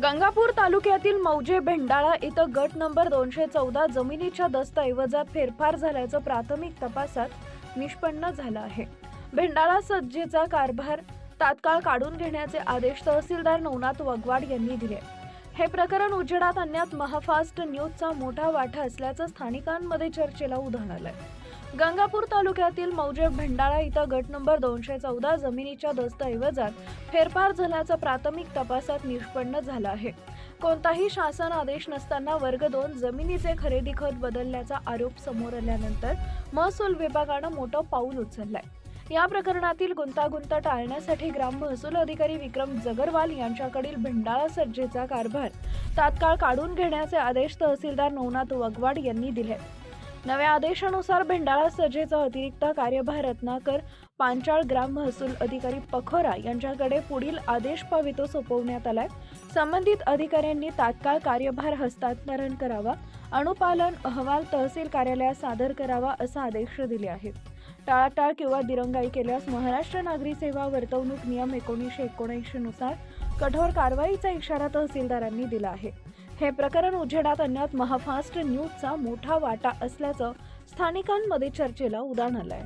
गंगापूर तालुक्यातील मौजे भेंडाळा इथं गट नंबर 214 जमिनीच्या दस्तऐवजात फेरफार झाल्याचं प्राथमिक तपासात निष्पन्न झालं आहे। भेंडाळा सज्जेचा कारभार तात्काळ काढून घेण्याचे आदेश तहसीलदार नवनाथ वगवाड यांनी दिले। हे प्रकरण उजेडात आणण्यात महाफास्ट न्यूजचा मोठा वाटा असल्याचं स्थानिकांमध्ये चर्चेला उधाण आलंय। गंगापूर तालुक्यातील मौजे भेंडाळा इथं गट नंबर 214 जमिनीच्या दस्तऐवजात फेरफार झाल्याचं प्राथमिक तपासात निष्पन्न झालं आहे। कोणताही शासन आदेश नसताना वर्ग 2 जमिनीचे खरेदी खत बदलल्याचा आरोप समोर आल्यानंतर महसूल विभागानं मोठं पाऊल उचललंय। या प्रकरणातील गुंतागुंत टाळण्यासाठी ग्राम महसूल अधिकारी विक्रम जगरवाल यांच्याकडील भेंडाळा सज्जेचा कारभार तात्काळ काढून घेण्याचे आदेश तहसीलदार नवनाथ वगवाड यांनी दिले। नव्या आदेशानुसार भेंडाळा सज्जेचा अतिरिक्त कार्यभार रत्नाकर पांचाळ ग्राम महसूल अधिकारी पखोरा यांच्याकडे पुढील आदेश पावितो सोपवण्यात आलाय। संबंधित अधिकाऱ्यांनी तात्काळ कार्यभार हस्तांतरण करावा, अनुपालन अहवाल तहसील कार्यालयात सादर करावा असा आदेश दिले आहेत। टाळाटाळ किंवा दिरंगाई केल्यास महाराष्ट्र नागरी सेवा वर्तवणूक नियम 1979 नुसार कठोर कारवाईचा इशारा तहसीलदारांनी दिला आहे। हे प्रकरण उजेडात आणण्यात महाफास्ट न्यूजचा मोठा वाटा असल्याचं स्थानिकांमध्ये चर्चेला उधाण आलंय।